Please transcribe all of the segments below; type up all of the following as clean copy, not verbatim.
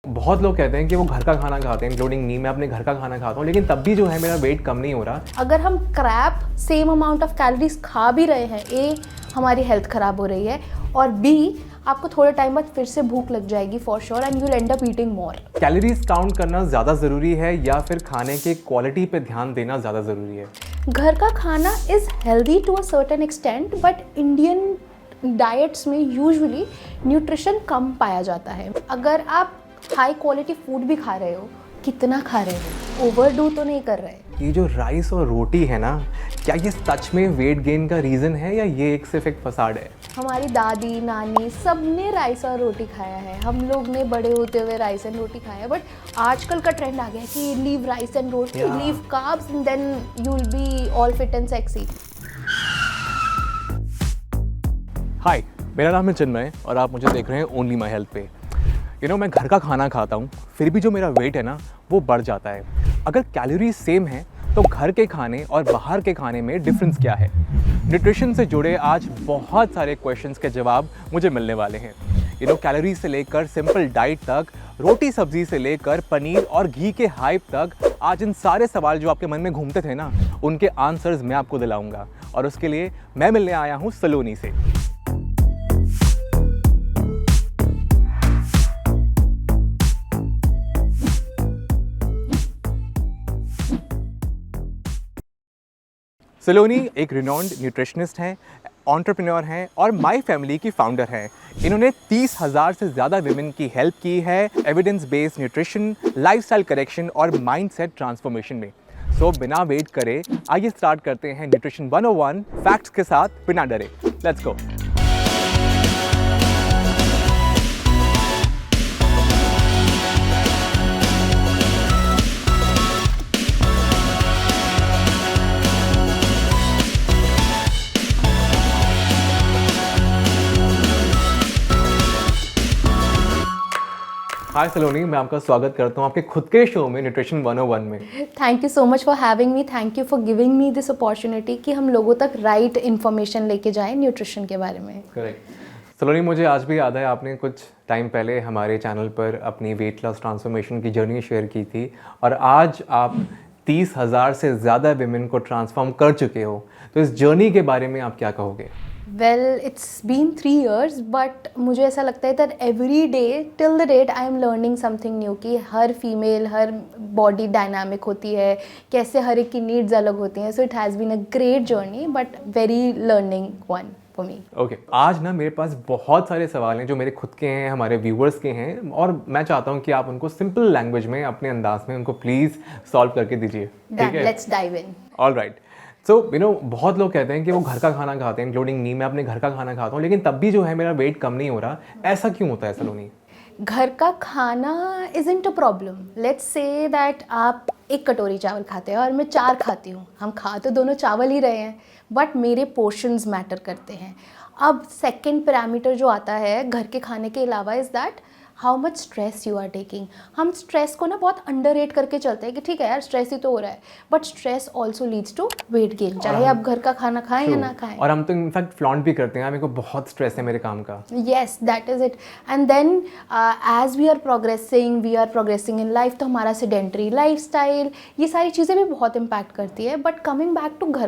बहुत लोग कहते हैं कि वो घर का खाना खाते हैं, इंक्लूडिंग मी। मैं अपने घर का खाना खाता हूँ, लेकिन तब भी जो है मेरा वेट कम नहीं हो रहा। अगर हम crap same amount of calories खा भी रहे हैं, ए हमारी हेल्थ ख़राब हो रही है, और बी आपको थोड़े टाइम बाद फिर से भूख लग जाएगी for sure and you will and up eating more. Calories count करना ज़्यादा ज़रूरी है या फिर खाने के क्वालिटी पे ध्यान देना ज़्यादा ज़रूरी है? घर का खाना is healthy to a certain extent, but Indian diets में यूजुअली न्यूट्रिशन कम पाया जाता है। अगर आप हाई क्वालिटी फूड भी खा रहे हो, कितना खा रहे हो, ओवरडू तो नहीं कर रहे। ये जो राइस और रोटी है ना, क्या ये सच में वेट गेन का रीज़न है या ये एक सिर्फ एक फसाड है? हमारी दादी नानी सब ने राइस और रोटी खाया है, हम लोग ने बड़े होते हुए राइस एंड रोटी खाया है। बट आजकल का ट्रेंड आ गया है कि leave rice and roti, leave carbs and then you will be all fit and sexy. Hi, मेरा नाम है चिन्मय और आप मुझे देख रहे हैं ओनली माई हेल्थ पे। मैं घर का खाना खाता हूँ, फिर भी जो मेरा वेट है ना वो बढ़ जाता है। अगर कैलोरीज सेम है तो घर के खाने और बाहर के खाने में डिफरेंस क्या है? न्यूट्रिशन से जुड़े आज बहुत सारे क्वेश्चंस के जवाब मुझे मिलने वाले हैं। कैलोरीज से लेकर सिंपल डाइट तक, रोटी सब्जी से लेकर पनीर और घी के हाइप तक, आज इन सारे सवाल जो आपके मन में घूमते थे ना, उनके आंसर्स मैं आपको दिलाऊंगा। और उसके लिए मैं मिलने आया हूँ सलोनी से। सलोनी एक रिनॉन्ड न्यूट्रिशनिस्ट हैं, एंटरप्रेन्योर हैं और माई फैमिली की फाउंडर हैं। इन्होंने 30,000 से ज़्यादा विमेन की हेल्प की है evidence based nutrition, lifestyle correction और माइंडसेट ट्रांसफॉर्मेशन में। सो बिना वेट करे आइए स्टार्ट करते हैं न्यूट्रिशन 101 फैक्ट्स के साथ बिना डरे। Let's go. हाय सलोनी, मैं आपका स्वागत करता हूँ आपके खुद के शो में न्यूट्रिशन 101 में। Thank you so much for having me, thank you for giving me this opportunity कि हम लोगों तक राइट इन्फॉर्मेशन लेके जाएं न्यूट्रिशन के बारे में। करेक्ट। सलोनी, मुझे आज भी याद है आपने कुछ टाइम पहले हमारे चैनल पर अपनी वेट लॉस ट्रांसफॉर्मेशन की जर्नी शेयर की थी और आज आप 30,000 से ज़्यादा विमेन को ट्रांसफॉर्म कर चुके हो। तो इस जर्नी के बारे में आप क्या कहोगे? Well, it's been 3 years, but मुझे ऐसा लगता है that every day till the date I am learning something new कि हर फीमेल, हर बॉडी डायनामिक होती है, कैसे हर एक की नीड्स अलग होती हैं। So it has been a great journey but very learning one for me. Okay, आज ना मेरे पास बहुत सारे सवाल हैं जो मेरे खुद के हैं, हमारे व्यूवर्स के हैं, और मैं चाहता हूँ कि आप उनको सिंपल लैंग्वेज में, अपने अंदाज में उनको प्लीज़ सॉल्व करके दीजिए। ठीक है, let's dive in. All right. So बहुत लोग कहते हैं कि वो घर का खाना खाते हैं, इंक्लूडिंग मी। मैं अपने घर का खाना खाता हूँ, लेकिन तब भी जो है मेरा वेट कम नहीं हो रहा। ऐसा क्यों होता है सलोनी? घर का खाना isn't a problem. Let's say that आप एक कटोरी चावल खाते हैं और मैं 4 खाती हूँ, हम खा तो दोनों चावल ही रहे हैं, बट मेरे पोर्शंस मैटर करते हैं। अब सेकंड पैरामीटर जो आता है घर के खाने के अलावा is that how much stress you are taking. हम स्ट्रेस को ना बहुत अंडररेट करके चलते हैं कि ठीक है यार, स्ट्रेस ही तो हो रहा है, but stress also leads to weight gain, चाहे आप घर का खाना खाएं या ना खाएं। और हम तो इनफैक्ट फ्लॉन्ट भी करते हैं, मेरे को बहुत स्ट्रेस है मेरे काम का। Yes, that is it. And then as we are progressing in life, तो हमारा सेडेंटरी लाइफस्टाइल, ये सारी चीज़ें भी बहुत इम्पैक्ट करती है। बट कमिंग बैक टू घर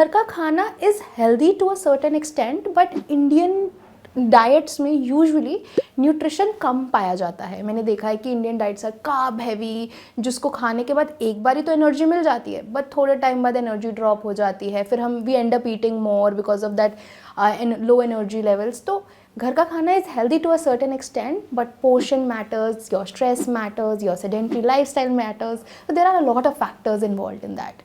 का खाना is healthy to a certain extent, but Indian diets में यूजुअली न्यूट्रिशन कम पाया जाता है। मैंने देखा है कि Indian diets are carb heavy, जिसको खाने के बाद एक बार ही तो एनर्जी मिल जाती है, बट थोड़े टाइम बाद एनर्जी ड्रॉप हो जाती है, फिर हम we end up eating more because of that low energy levels. तो घर का खाना is healthy to a certain extent, but portion matters, your stress matters, your sedentary lifestyle matters, there are a lot of factors involved in that.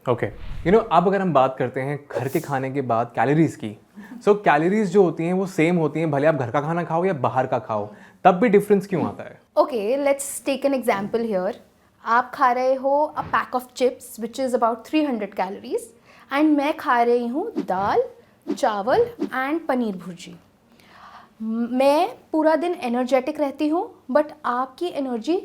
Okay, अब अगर हम बात करते हैं घर के खाने के बाद कैलोरीज की, सो कैलोरीज जो होती हैं वो सेम होती हैं भले आप घर का खाना खाओ या बाहर का खाओ, तब भी डिफरेंस क्यों आता है? Okay, let's take an example here. आप खा रहे हो a pack of chips which is about 300 calories, and मैं खा रही हूँ दाल, चावल एंड पनीर भुर्जी। मैं पूरा दिन एनर्जेटिक रहती हूँ, बट आपकी एनर्जी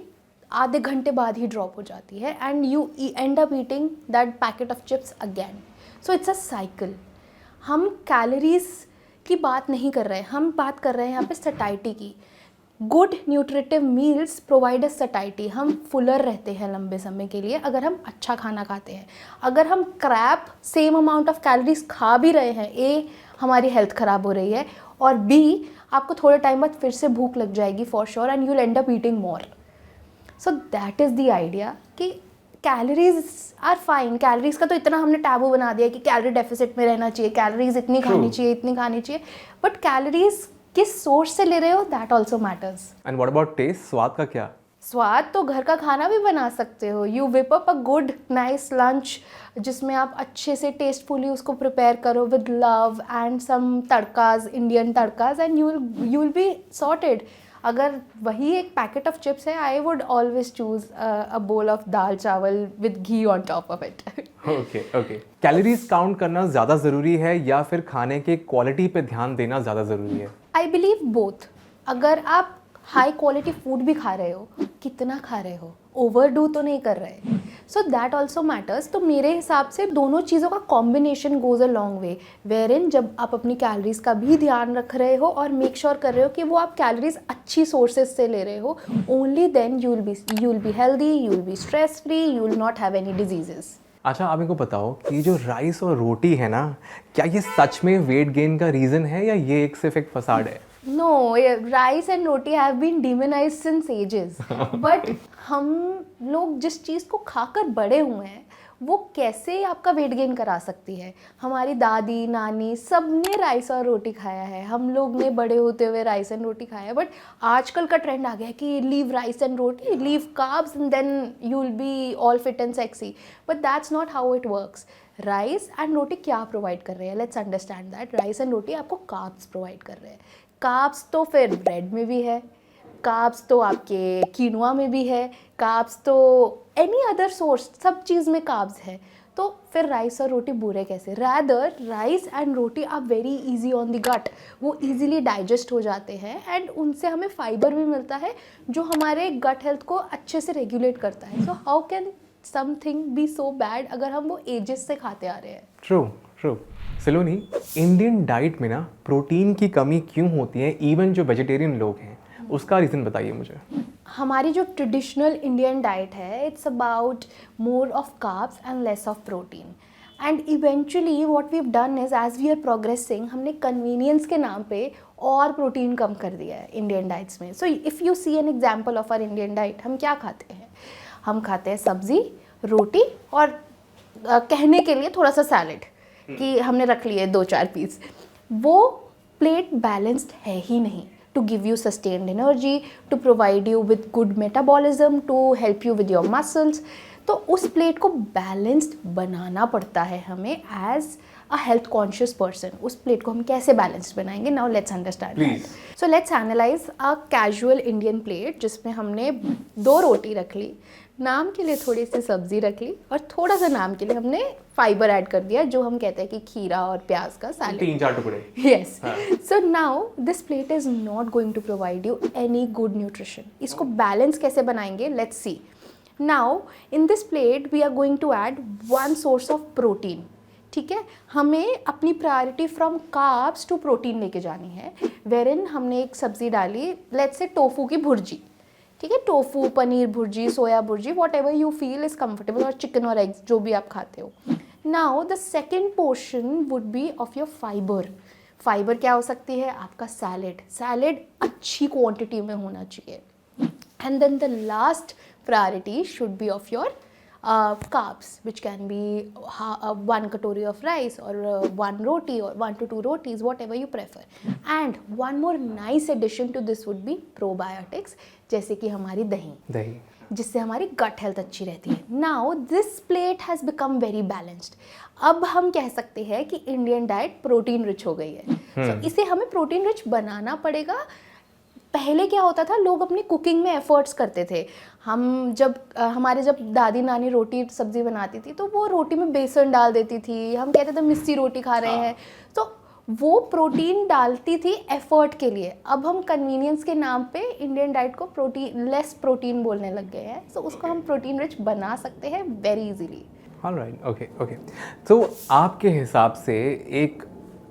आधे घंटे बाद ही ड्रॉप हो जाती है and you and up eating that packet of chips again. So it's a cycle. हम कैलोरीज की बात नहीं कर रहे हैं, हम बात कर रहे हैं यहाँ पे सटाइटी की। Good nutritive meals provide a satiety, हम फुलर रहते हैं लंबे समय के लिए अगर हम अच्छा खाना खाते हैं। अगर हम crap same amount of calories खा भी रहे हैं, ए हमारी हेल्थ ख़राब हो रही है, और बी आपको थोड़े टाइम बाद फिर से भूख लग जाएगी for sure and you will and up eating more. So that is the idea कि कैलोरीज आर फाइन। कैलोरीज का तो इतना हमने टैबू बना दिया कि कैलोरी डेफिसिट में रहना चाहिए, कैलोरीज इतनी खानी चाहिए, इतनी खानी चाहिए, बट कैलोरीज किस सोर्स से ले रहे हो that also matters. And what about taste, स्वाद का क्या? स्वाद तो घर का खाना भी बना सकते हो। You whip up a good nice lunch जिसमें आप अच्छे से टेस्टफुली उसको प्रिपेयर करो with love and some tadkas, Indian tadkas, and you will be sorted. अगर वही एक पैकेट ऑफ चिप्स है, I would always choose a bowl of dal chawal with ghee on top of it. Okay okay, calories count करना ज़्यादा ज़रूरी है या फिर खाने के क्वालिटी पे ध्यान देना ज़्यादा ज़रूरी है? I believe both. अगर आप हाई क्वालिटी फूड भी खा रहे हो, कितना खा रहे हो, ओवरडू तो नहीं कर रहे, सो दैट ऑल्सो मैटर्स। तो मेरे हिसाब से दोनों चीज़ों का combination goes a long way, wherein जब आप अपनी कैलोरीज का भी ध्यान रख रहे हो और मेक श्योर कर रहे हो कि वो आप कैलोरीज अच्छी सोर्सेज से ले रहे हो, only then you will be healthy, you will be stress free, you will not have any diseases. अच्छा, आप इनको बताओ कि जो राइस और रोटी है ना, क्या ये सच में वेट गेन का रीज़न है या ये एक सिर्फ एक फसाड है? No, rice and roti have been demonized since ages. But हम लोग जिस चीज़ को खाकर बड़े हुए हैं वो कैसे आपका वेट गेन करा सकती है? हमारी दादी नानी सब ने राइस और रोटी खाया है, हम लोग ने बड़े होते हुए राइस एंड रोटी खाया है, बट आजकल का ट्रेंड आ गया है कि leave rice and roti, leave carbs and then you will be all fit and sexy, but that's not how it works. Rice and roti क्या प्रोवाइड कर रहे हैं? Let's understand that. Rice and roti आपको कार्ब्स प्रोवाइड कर रहे हैं। कार्ब्स तो फिर ब्रेड में भी है, कार्ब्स तो आपके कीनोआ में भी है, कार्ब्स तो एनी अदर सोर्स, सब चीज़ में कार्ब्स है। तो फिर राइस और रोटी बुरे कैसे? Rather rice and roti are very easy on the gut, वो इजीली डाइजेस्ट हो जाते हैं एंड उनसे हमें फाइबर भी मिलता है जो हमारे गट हेल्थ को अच्छे से रेगुलेट करता है। So how can something be so bad अगर हम वो एजेस से खाते आ रहे हैं? True true. Saloni, Indian diet में ना प्रोटीन की कमी क्यों होती है, इवन जो वेजिटेरियन लोग हैं, उसका रीज़न बताइए मुझे। हमारी जो ट्रेडिशनल इंडियन डाइट है, it's about more of carbs and less of protein, and eventually what we have done is as we are progressing हमने कन्वीनियंस के नाम पे और प्रोटीन कम कर दिया है इंडियन डाइट्स में। So if you see an example of our Indian diet, हम क्या खाते हैं? हम खाते हैं सब्ज़ी, रोटी और कहने के लिए थोड़ा सा सैलेड कि हमने रख लिए 2-4 पीस। वो प्लेट बैलेंस्ड है ही नहीं to give you sustained energy, to provide you with good metabolism, to help you with your muscles. तो उस प्लेट को बैलेंस्ड बनाना पड़ता है हमें as a health conscious person. उस प्लेट को हम कैसे बैलेंस्ड बनाएंगे? Now let's understand. So let's analyse a casual Indian plate जिसमें हमने 2 रोटी रख ली, नाम के लिए थोड़ी सी सब्जी रख ली और थोड़ा सा नाम के लिए हमने फाइबर ऐड कर दिया जो हम कहते हैं कि खीरा और प्याज का सैलेड, 3-4 टुकड़े। Yes. So now this plate is not going to provide you any good nutrition. इसको बैलेंस कैसे बनाएंगे? Let's see. Now in this plate we are going to add 1 source of protein. ठीक है, हमें अपनी priority from carbs to protein लेके जानी है, वेरिन हमने एक सब्जी डाली, लेट्स से टोफू की भुर्जी। ठीक है, tofu, paneer bhurji, soya bhurji, what ever you feel is comfortable, और चिकन और एग्स जो भी आप खाते हो। Now the second portion would be of your fibre. Fibre क्या हो सकती है? आपका सैलेड। सैलेड अच्छी क्वांटिटी में होना चाहिए। And then the last priority should be of your carbs, which can be 1 katori of rice or 1 roti or 1 to 2 rotis, whatever you prefer. And one more nice addition to this would be probiotics, जैसे कि हमारी दही, जिससे हमारी gut health अच्छी रहती है। Now this plate has become very balanced. अब हम कह सकते हैं कि इंडियन डाइट प्रोटीन रिच हो गई है। So, इसे हमें प्रोटीन रिच बनाना पड़ेगा। पहले क्या होता था, लोग अपनी कुकिंग में एफर्ट्स करते थे। हम हमारे जब दादी नानी रोटी सब्जी बनाती थी तो वो रोटी में बेसन डाल देती थी, हम कहते थे मिस्सी रोटी खा रहे हैं, तो वो प्रोटीन डालती थी एफर्ट के लिए। अब हम कन्वीनियंस के नाम पे इंडियन डाइट को लेस प्रोटीन बोलने लग गए हैं, तो उसको हम प्रोटीन रिच बना सकते हैं वेरी इजीली। Alright, okay. तो आपके हिसाब से एक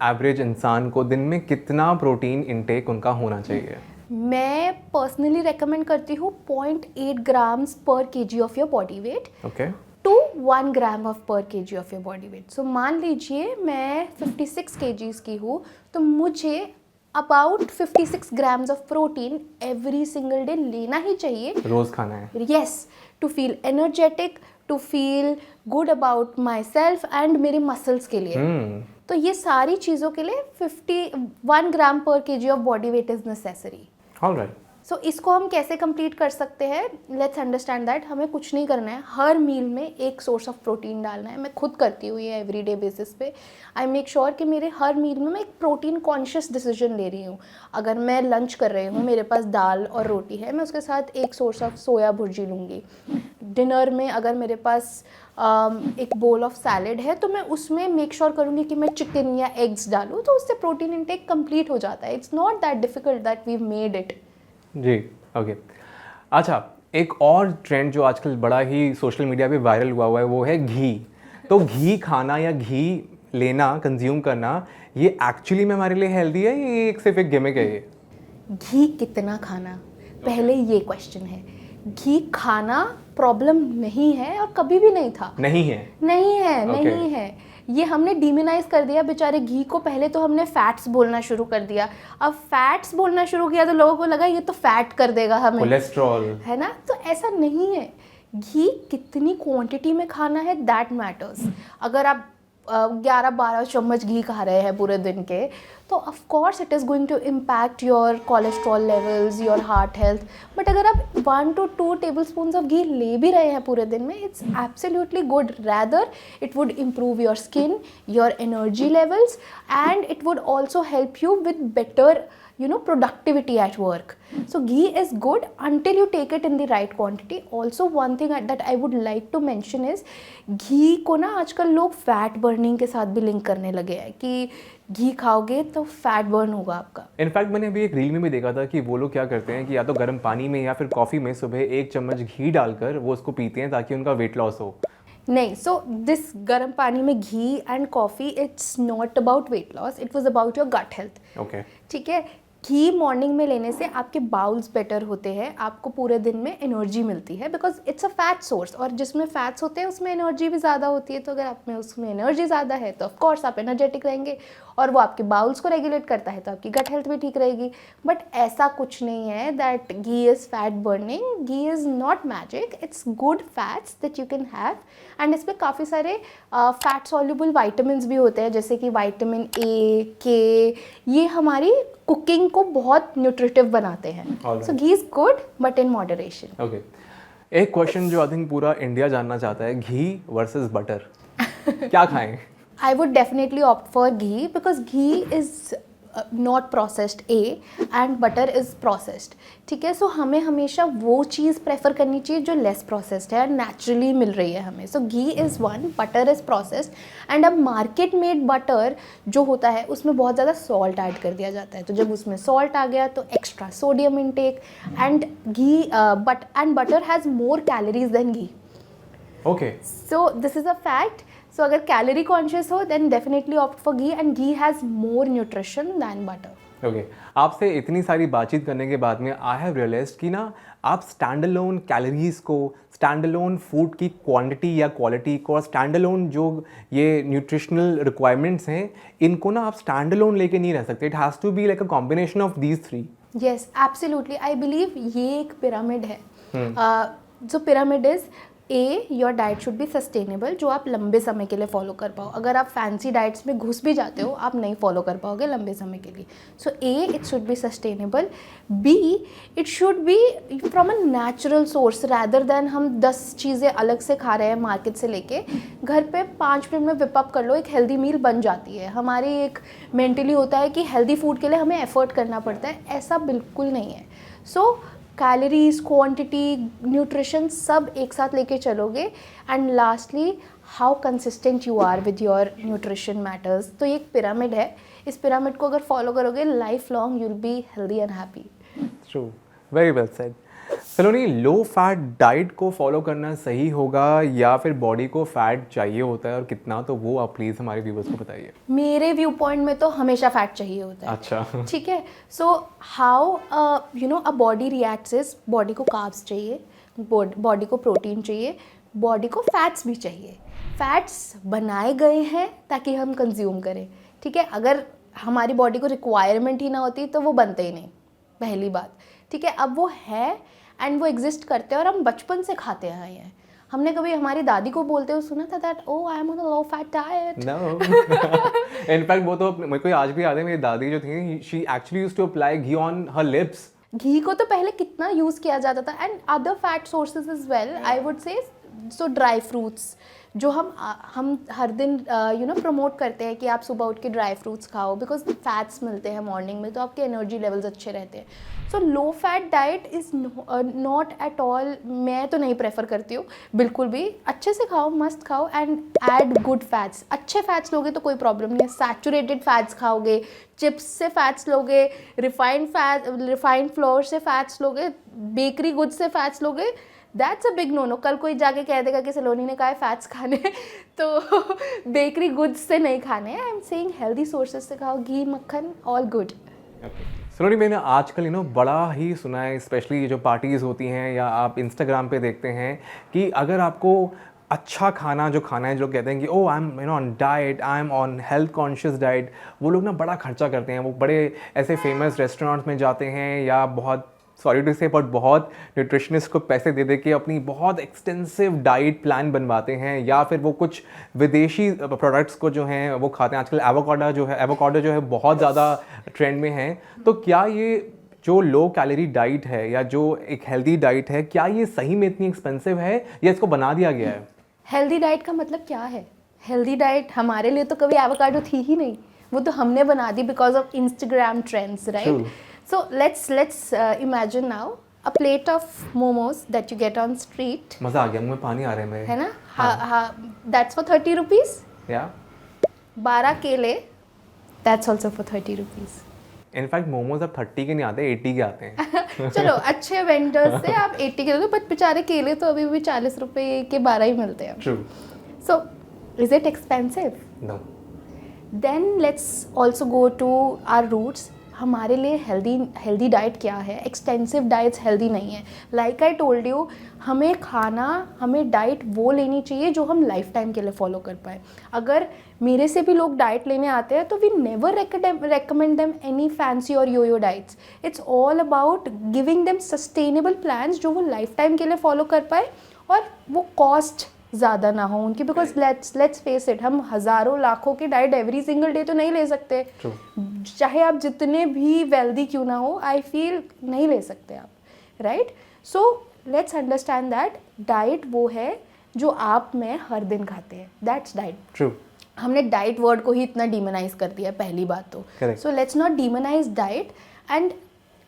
एवरेज इंसान को दिन में कितना प्रोटीन इनटेक उनका होना चाहिए? मैं पर्सनली रेकमेंड करती हूँ 0.8 ग्राम्स पर kg of your body weight okay to 1 gram of per kg of your body weight. So मान लीजिए मैं 56 केजीज की हूँ, तो मुझे about 56 grams of protein every single day लेना ही चाहिए. रोज खाना है. Yes, to feel energetic, to feel good about myself and मेरे मसल्स के लिए. तो ये सारी चीज़ों के लिए 51 gram per kg of body weight is necessary. Alright. So इसको हम कैसे कंप्लीट कर सकते हैं? लेट्स अंडरस्टैंड दैट हमें कुछ नहीं करना है, हर मील में एक सोर्स ऑफ प्रोटीन डालना है. मैं खुद करती हूँ ये एवरीडे बेसिस पे. आई मेक श्योर कि मेरे हर मील में मैं एक प्रोटीन कॉन्शियस डिसीजन ले रही हूँ. अगर मैं लंच कर रही हूँ, मेरे पास दाल और रोटी है, मैं उसके साथ एक सोर्स ऑफ सोया भुर्जी लूँगी. डिनर में अगर मेरे पास एक बोल ऑफ सैलेड है, तो मैं उसमें मेक श्योर करूँगी कि मैं चिकन या एग्स डालूँ, तो उससे प्रोटीन इंटेक कंप्लीट हो जाता है. It's not that difficult that we made it. जी. ओके. अच्छा, एक और ट्रेंड जो आजकल बड़ा ही सोशल मीडिया पे वायरल हुआ है वो है घी. तो घी खाना या घी लेना, कंज्यूम करना, ये एक्चुअली में हमारे लिए हेल्दी है, ये एक सिर्फ एक गिमिक है? ये घी कितना खाना, पहले ये क्वेश्चन है. घी खाना प्रॉब्लम नहीं है और कभी भी नहीं था. नहीं है. Okay. नहीं है. ये हमने डिमोनाइज कर दिया बेचारे घी को. पहले तो हमने फैट्स बोलना शुरू कर दिया. अब फैट्स बोलना शुरू किया तो लोगों को लगा ये तो फैट कर देगा हमें, कोलेस्ट्रॉल, है ना. तो ऐसा नहीं है. घी कितनी क्वांटिटी में खाना है दैट मैटर्स. अगर आप 11-12 चम्मच घी खा रहे हैं पूरे दिन के, तो of course it is going to impact your cholesterol levels, your heart health. But अगर आप 1 to 2 टेबलस्पून्स ऑफ घी ले भी रहे हैं पूरे दिन में, it's absolutely good. Rather it would improve your skin, your energy levels, and it would also help you with better productivity at work. So ghee is good until you take it in the right quantity. Also one thing that I would like to mention is घी को ना आजकल लोग fat burning के साथ भी link करने लगे हैं कि घी खाओगे तो फैट बर्न होगा आपका. इनफैक्ट मैंने अभी एक रील में भी देखा था कि वो लोग क्या करते हैं कि या तो गर्म पानी में या फिर कॉफ़ी में सुबह 1 चम्मच घी डालकर वो उसको पीते हैं ताकि उनका वेट लॉस हो. नहीं, सो दिस गर्म पानी में ghee and coffee, it's not about weight loss, it was about your gut health. Okay. ठीक है. घी मॉर्निंग में लेने से आपके बाउल्स बेटर होते हैं, आपको पूरे दिन में एनर्जी मिलती है, because it's a fat source. और जिसमें फैट्स होते हैं उसमें एनर्जी भी ज़्यादा होती है. तो अगर आप में उसमें एनर्जी ज़्यादा है तो ऑफकोर्स आप एनर्जेटिक रहेंगे, और वो आपके बाउल्स को रेगुलेट करता है तो आपकी गट हेल्थ भी ठीक रहेगी. बट ऐसा कुछ नहीं है that ghee is fat burning. Ghee is not magic, it's good fats that you can have. And इसमें काफ़ी सारे फैट सॉल्युबल वाइटामिन भी होते हैं, जैसे कि विटामिन ए, के. ये हमारी कुकिंग को बहुत न्यूट्रिटिव बनाते हैं. So ghee is good but in moderation. Okay. एक क्वेश्चन जो आई थिंक पूरा इंडिया जानना चाहता है, घी वर्सेस बटर, क्या खाएं? I would definitely opt for ghee because ghee is not processed A and butter is processed. ठीक है. सो हमें हमेशा वो चीज़ प्रेफर करनी चाहिए जो लेस प्रोसेस्ड है, नेचुरली मिल रही है हमें. So ghee is one, butter is processed. And अब मार्केट मेड बटर जो होता है उसमें बहुत ज़्यादा सॉल्ट ऐड कर दिया जाता है. तो जब उसमें सॉल्ट आ गया तो extra sodium intake. And ghee and butter has more calories than ghee. Okay. So this is a fact. So अगर कैलोरी कॉन्शियस हो then definitely opt for ghee, and ghee has more nutrition than butter. Okay. आपसे इतनी सारी बातचीत करने के बाद में आई हैव रियलाइज्ड कि ना आप स्टैंड अलोन कैलोरीज को, स्टैंड अलोन फूड की क्वांटिटी या क्वालिटी को, और स्टैंड अलोन जो ये न्यूट्रिशनल रिक्वायरमेंट्स हैं, इनको ना आप स्टैंड अलोन लेके नहीं रह सकते. It has to be like a combination of these three. Yes, absolutely. I believe ये एक पिरामिड है. जो pyramid is a, your diet should be sustainable, जो आप लंबे समय के लिए फॉलो कर पाओ. अगर आप फैंसी डाइट्स में घुस भी जाते हो, आप नहीं फॉलो कर पाओगे लंबे समय के लिए. So A, it should be sustainable. B, it should be from a natural source rather than हम 10 चीज़ें अलग से खा रहे हैं मार्केट से लेके. घर पे 5 मिनट में विप अप कर लो, एक हेल्दी मील बन जाती है. हमारी एक मेंटली होता है कि हेल्दी फूड के लिए हमें एफर्ट करना पड़ता है. ऐसा बिल्कुल नहीं है. सो कैलोरीज, क्वांटिटी, न्यूट्रिशन सब एक साथ लेके चलोगे. And lastly, how consistent you are with your nutrition matters. तो ये एक पिरामिड है. इस पिरामिड को अगर फॉलो करोगे life long you will be healthy and happy. True. Very well said. Saloni, low fat diet को फॉलो करना सही होगा या फिर बॉडी को फैट चाहिए होता है, और कितना, तो वो आप प्लीज़ हमारे व्यूवर्स को बताइए। मेरे व्यू पॉइंट में तो हमेशा फैट चाहिए होता है। अच्छा। ठीक है, so how a body reacts is, body को कार्ब्स चाहिए, बॉडी को प्रोटीन चाहिए, बॉडी को फैट्स भी चाहिए। फैट्स बनाए गए हैं ताकि हम कंज्यूम करें, ठीक है। अगर हमारी बॉडी को रिक्वायरमेंट ही ना होती तो वो बनते ही नहीं, पहली बात, ठीक है। अब वो है एंड वो एग्जिस्ट करते हैं और हम बचपन से खाते आए हैं। हमने कभी हमारी दादी को बोलते हुए सुना था that oh I am on a low fat diet? No. In fact वो तो मेरे को आज भी याद है, मेरी दादी जो थी, she actually used to apply ghee on her lips. घी को तो पहले कितना यूज़ किया जाता था, and other fat sources is well, I would say. So dry fruits जो हम हर दिन प्रमोट करते हैं कि आप सुबह उठ के ड्राई फ्रूट्स खाओ, बिकॉज फैट्स मिलते हैं मॉर्निंग में, तो आपके एनर्जी लेवल्स अच्छे रहते हैं। So low fat diet is not at all, मैं तो नहीं प्रेफर करती हूँ बिल्कुल भी। अच्छे से खाओ, मस्त खाओ एंड ऐड गुड फैट्स। अच्छे फैट्स लोगे तो कोई प्रॉब्लम नहीं है। सैचुरेटेड फैट्स खाओगे, चिप्स से फैट्स लोगे, रिफाइंड फ्लोर से फैट्स लोगे, बेकरी गुड से फैट्स लोगे, that's a big no no. कल कोई जाके कह देगा कि सलोनी ने कहा है फैट्स खाने तो बेकरी गुड्स से नहीं खाने। I am saying healthy sources से खाओ, घी, मक्खन, ऑल गुड। सलोनी, मैंने आजकल बड़ा ही सुना है, स्पेशली ये जो पार्टीज़ होती हैं या आप इंस्टाग्राम पे देखते हैं, कि अगर आपको अच्छा खाना जो खाना है, जो कहते हैं कि oh I am on diet, I am on health conscious diet, वो लोग ना बड़ा खर्चा करते हैं। वो बड़े ऐसे फेमस रेस्टोरेंट्स में जाते हैं, या बहुत, सॉरी टू से, बट बहुत न्यूट्रिशनिस्ट को पैसे दे दे के अपनी बहुत एक्सटेंसिव डाइट प्लान बनवाते हैं, या फिर वो कुछ विदेशी प्रोडक्ट्स को जो हैं वो खाते हैं। आजकल एवोकाडो जो है बहुत ज़्यादा ट्रेंड में है। तो क्या ये जो लो कैलोरी डाइट है या जो एक हेल्दी डाइट है, क्या ये सही में इतनी एक्सपेंसिव है या इसको बना दिया गया है? हेल्दी डाइट का मतलब क्या है? हेल्दी डाइट हमारे लिए तो कभी एवोकाडो थी ही नहीं, वो तो हमने बना दी because of Instagram trends, right? So let's imagine now a plate of momos that you get on street. मज़ा आ गया, मुंह में पानी आ रहा है मेरे। है ना? हाँ, that's for 30 rupees. Yeah. 12 केले, that's also for 30 rupees. In fact momos अब 30 के नहीं आते, 80 के आते हैं। चलो, अच्छे वेंडर्स से आप 80 के दो, बट बेचारे केले तो अभी भी 40 रुपए के 12 ही मिलते हैं। True. So is it expensive? No. Then let's also go to our roots. हमारे लिए हेल्दी डाइट क्या है? एक्सटेंसिव डाइट्स हेल्दी नहीं है। लाइक आई टोल्ड यू, हमें डाइट वो लेनी चाहिए जो हम लाइफ टाइम के लिए फॉलो कर पाए। अगर मेरे से भी लोग डाइट लेने आते हैं तो we never recommend them any fancy और yo diets. It's all about giving them sustainable plans जो वो लाइफ टाइम के लिए फॉलो कर पाए और वो कॉस्ट ज़्यादा ना हो उनकी, बिकॉज लेट्स फेस इट, हम हज़ारों लाखों की डाइट एवरी सिंगल डे तो नहीं ले सकते। चाहे आप जितने भी वेल्दी क्यों ना हो, आई फील नहीं ले सकते आप, right? So let's understand that diet वो है जो आप में हर दिन खाते हैं, दैट्स डाइट। ट्रू। हमने डाइट वर्ड को ही इतना डीमोनाइज कर दिया, पहली बात तो। So let's not demonize diet and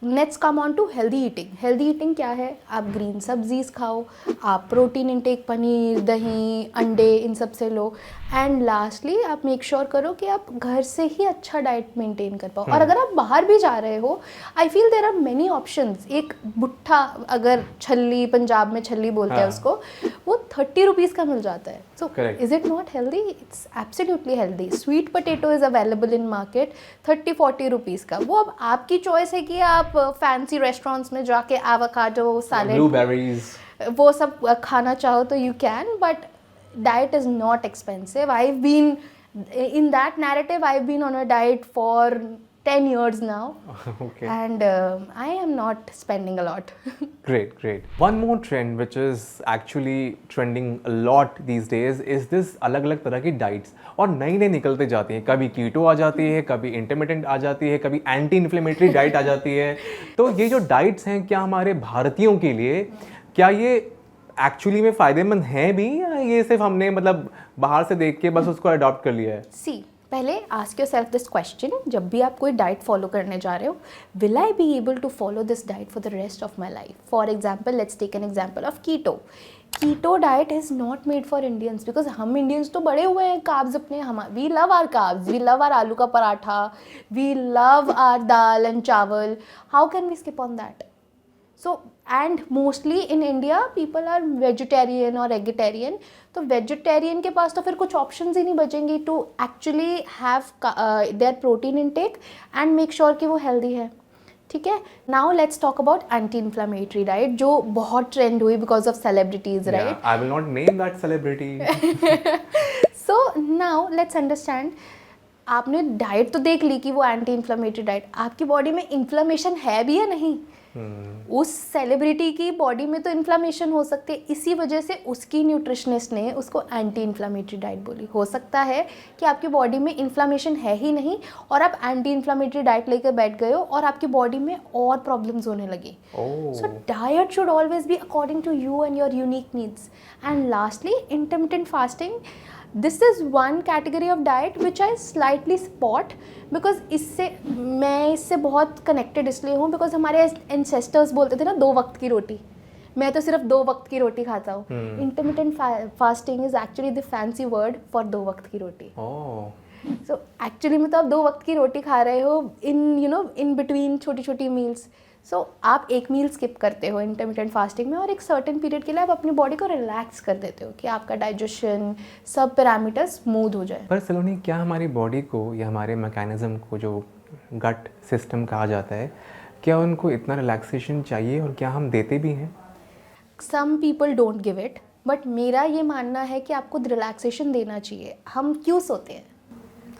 let's come on to healthy eating. Healthy eating क्या है? आप ग्रीन सब्जीज खाओ, आप प्रोटीन इंटेक, पनीर, दही, अंडे, इन सब से लो, एंड लास्टली आप मेक श्योर करो कि आप घर से ही अच्छा डाइट मेंटेन कर पाओ। और अगर आप बाहर भी जा रहे हो, I feel there are many options. एक बुट्ठा, अगर छल्ली, पंजाब में छल्ली बोलते हैं उसको, वो 30 रुपीज़ का मिल जाता है। So is it not healthy? It's absolutely healthy. Sweet potato is available in market 30-40 rupees का। वो अब आपकी चॉइस है कि आप फैंसी रेस्टोरेंट्स में जाके एवोकाडो, सैलेड, ब्लूबेरीज, वो सब खाना चाहो तो you can, but diet is not expensive. I've been in that narrative, I've been on a diet for 10 years now. Okay. And I am not spending a lot. Great. One more trend which is actually trending a lot these days is this अलग-अलग तरह की diets, और नई निकलते जाती हैं। कभी कीटो आ जाती है, कभी इंटरमिटेंट आ जाती है, कभी एंटी इन्फ्लेमेटरी डाइट आ जाती है। तो ये जो डाइट्स हैं, क्या हमारे भारतीयों के लिए, क्या ये एक्चुअली में फ़ायदेमंद हैं भी, या ये सिर्फ हमने मतलब बाहर से देख के बस उसको अडॉप्ट कर लिया है? सी, पहले आस्क योरसेल्फ दिस क्वेश्चन, जब भी आप कोई डाइट फॉलो करने जा रहे हो, will I be able to follow this diet for the rest of my life? For example, let's take an example of keto diet is not made for Indians, because हम Indians तो बड़े हुए हैं carbs अपने, we love our carbs, we love our aloo का paratha, we love our dal and chawal, how can we skip on that? So and mostly in India people are vegetarian और eggitarian, तो vegetarian के पास तो फिर कुछ ऑप्शंस ही नहीं बचेंगी to actually have their protein intake and make sure कि वो हेल्दी है। ठीक है, now let's talk about anti inflammatory diet जो बहुत ट्रेंड हुई because of celebrities, right? I will not name that celebrity. So now let's understand, आपने diet तो देख ली कि वो एंटी इन्फ्लामेटरी डाइट, आपकी बॉडी में इन्फ्लामेशन है भी या नहीं? उस सेलिब्रिटी की बॉडी में तो इन्फ्लामेशन हो सकती है, इसी वजह से उसकी न्यूट्रिशनिस्ट ने उसको एंटी इन्फ्लामेटरी डाइट बोली। हो सकता है कि आपकी बॉडी में इन्फ्लामेशन है ही नहीं और आप एंटी इन्फ्लामेटरी डाइट लेकर बैठ गए हो और आपकी बॉडी में और प्रॉब्लम्स होने लगी। So diet should always be according to you and your unique needs. And lastly, intermittent fasting, this is one category of diet which I slightly spot because मैं इससे बहुत कनेक्टेड इसलिए हूँ बिकॉज हमारे एंसेस्टर्स बोलते थे ना 2 वक्त की रोटी, मैं तो सिर्फ 2 वक्त की रोटी खाता हूँ। Intermittent fasting is actually the fancy word for 2 वक्त की रोटी। सो एक्चुअली में तो आप 2 वक्त की रोटी खा रहे हो इन बिटवीन छोटी छोटी मील्स। सो आप एक मील स्किप करते हो इंटरमिटेंट फास्टिंग में और एक सर्टेन पीरियड के लिए आप अपनी बॉडी को रिलैक्स कर देते हो कि आपका डाइजेशन सब पैरामीटर स्मूथ हो जाए। पर सलोनी, क्या हमारी बॉडी को या हमारे मैकेनिज्म को जो गट सिस्टम कहा जाता है, क्या उनको इतना रिलैक्सेशन चाहिए और क्या हम देते भी हैं? Some people don't give it, but मेरा ये मानना है कि आपको रिलैक्सेशन देना चाहिए। हम क्यों सोते हैं?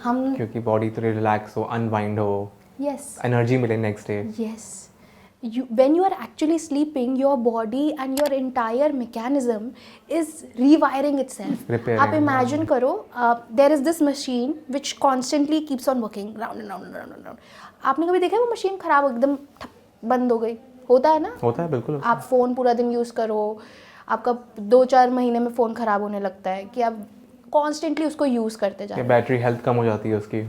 हम क्योंकि बॉडी थोड़ी रिलैक्स हो, अनवाइंड हो, यस, एनर्जी मिले next day. Yes, when you are actually sleeping, your body and your entire mechanism is rewiring itself. Repairing, आप imagine करो, there is this machine which constantly keeps on working round and round and round and round. आपने कभी देखा है वो machine खराब एकदम ठप बंद हो गई? होता है ना? होता है, बिल्कुल। आप फ़ोन पूरा दिन यूज़ करो, आपका 2-4 महीने में फ़ोन ख़राब होने लगता है कि आप कॉन्स्टेंटली उसको यूज़ करते जा रहे हैं, बैटरी हेल्थ कम हो जाती है उसकी।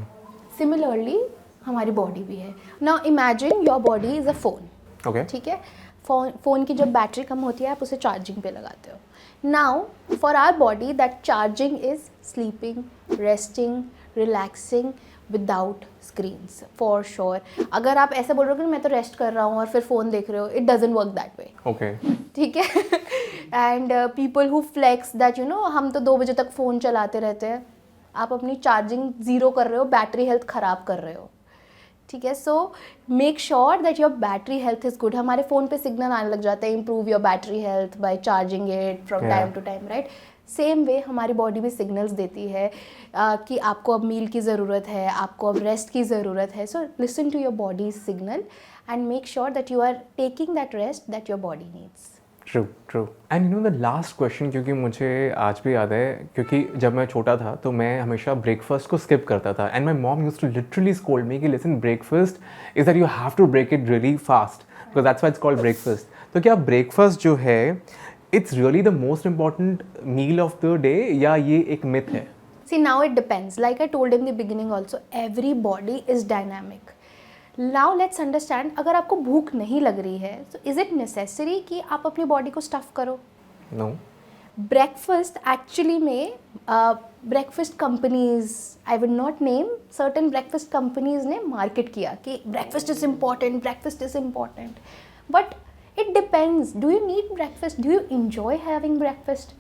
सिमिलरली हमारी बॉडी भी है। Now imagine your body is a phone. Okay, ठीक है, फ़ोन की जब बैटरी कम होती है आप उसे चार्जिंग पे लगाते हो। Now for our body that charging is sleeping, resting, relaxing without screens for sure. अगर आप ऐसे बोल रहे हो कि मैं तो रेस्ट कर रहा हूँ और फिर फ़ोन देख रहे हो, it doesn't work that way. Okay, ठीक है। And people who flex that हम तो 2 बजे तक फ़ोन चलाते रहते हैं, आप अपनी चार्जिंग ज़ीरो कर रहे हो, बैटरी हेल्थ ख़राब कर रहे हो। ठीक है, so make sure that your battery health is good. हमारे फ़ोन पे सिग्नल आने लग जाता है, improve your battery health by charging it from time to time, right? Same way हमारी बॉडी भी सिग्नल्स देती है कि आपको अब मील की ज़रूरत है, आपको अब रेस्ट की ज़रूरत है। So listen to your body signal and make sure that you are taking that rest that your body needs. True true. And the last question, क्योंकि मुझे आज भी याद है, क्योंकि जब मैं छोटा था तो मैं हमेशा ब्रेकफास्ट को स्किप करता था and my mom used to literally scold me कि listen, breakfast is that you have to break it really fast because that's why it's called breakfast. तो क्या ब्रेकफास्ट जो है it's really the most important meal of the day या ये एक myth है? See, now it depends. Like I told in the beginning also, every body is dynamic. Now let's understand, अगर आपको भूख नहीं लग रही है so is it necessary कि आप अपनी बॉडी को स्टफ करो? No. ब्रेकफास्ट एक्चुअली में breakfast companies, I would not name, certain breakfast companies ने मार्केट किया कि breakfast is important, breakfast is important, but it depends, do you need breakfast, do you enjoy having breakfast?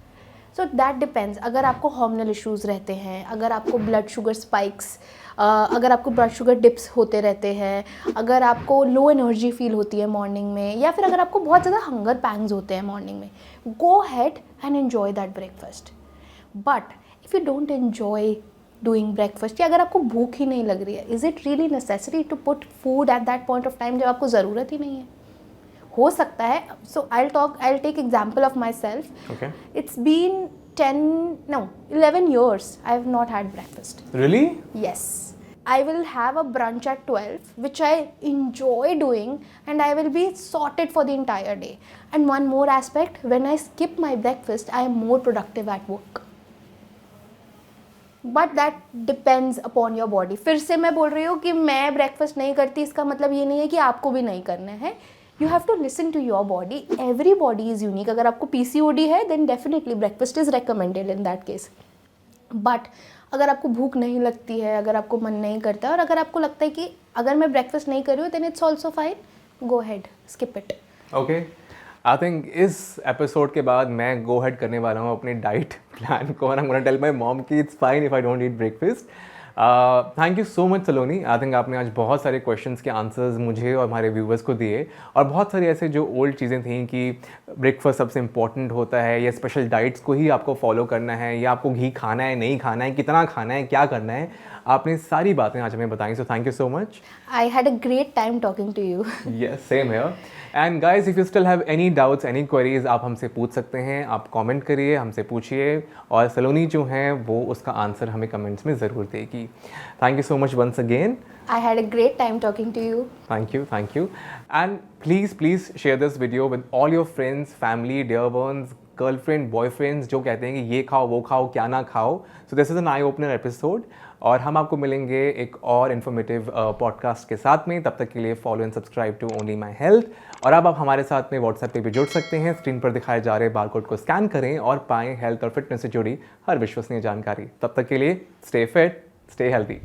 So that depends. अगर आपको hormonal issues रहते हैं, अगर आपको blood sugar spikes, अगर आपको ब्लड शुगर डिप्स होते रहते हैं, अगर आपको लो एनर्जी फील होती है मॉर्निंग में, या फिर अगर आपको बहुत ज़्यादा हंगर पैंग्स होते हैं मॉर्निंग में, go ahead and enjoy that breakfast. But if you don't enjoy doing breakfast, या अगर आपको भूख ही नहीं लग रही है, is it really necessary to put food at that point of time जब आपको ज़रूरत ही नहीं है? हो सकता है। सो I'll take example of myself. Okay. It's been 11 years I have not had breakfast. Really? Yes. I will have a brunch at 12, which I enjoy doing, and I will be sorted for the entire day. And one more aspect, when I skip my breakfast, I am more productive at work. But that depends upon your body. फिर से मैं बोल रही हूँ कि मैं breakfast नहीं करती, इसका मतलब ये नहीं है कि आपको भी नहीं करना है। You have to listen to your body. Every body is unique. अगर आपको PCOD है then definitely breakfast is recommended in that case. But अगर आपको भूख नहीं लगती है, अगर आपको मन नहीं करता है, और अगर आपको लगता है कि अगर मैं ब्रेकफास्ट नहीं कर रही हूँ then it's also fine, go ahead, skip it. Okay, I think इस एपिसोड के बाद मैं गो हेड करने वाला हूँ अपनी डाइट प्लान को, और I am gonna tell my mom कि it's fine if I don't eat breakfast. Thank you so much Saloni. I think आपने आज बहुत सारे क्वेश्चंस के आंसर्स मुझे और हमारे व्यूवर्स को दिए, और बहुत सारी ऐसे जो ओल्ड चीज़ें थी कि ब्रेकफास्ट सबसे इंपॉर्टेंट होता है, या स्पेशल डाइट्स को ही आपको फॉलो करना है, या आपको घी खाना है नहीं खाना है, कितना खाना है, क्या करना है, आपने सारी बातें आज हमें बताई। So thank you so much. I had a great time talking to you. Yes, same here. And guys, if you still have any doubts, any queries, आप हमसे पूछ सकते हैं, आप कमेंट करिए, हमसे पूछिए, और सलोनी जो हैं वो उसका आंसर हमें कमेंट्स में ज़रूर देगी। Thank you so much once again. I had a great time talking to you. Thank you, thank you. And please share this video with all your friends, family, dear ones, girlfriend, boyfriends जो कहते हैं कि ये खाओ वो खाओ क्या ना खाओ। सो this is an eye opener episode, और हम आपको मिलेंगे एक और इन्फॉर्मेटिव पॉडकास्ट के साथ में। तब तक के लिए follow and subscribe to only my health, और अब आप हमारे साथ में व्हाट्सएप पे भी जुड़ सकते हैं। स्क्रीन पर दिखाए जा रहे बारकोड को स्कैन करें और पाएं हेल्थ और फिटनेस से जुड़ी हर विश्वसनीय जानकारी। तब तक के लिए स्टे फिट, स्टे हेल्थी।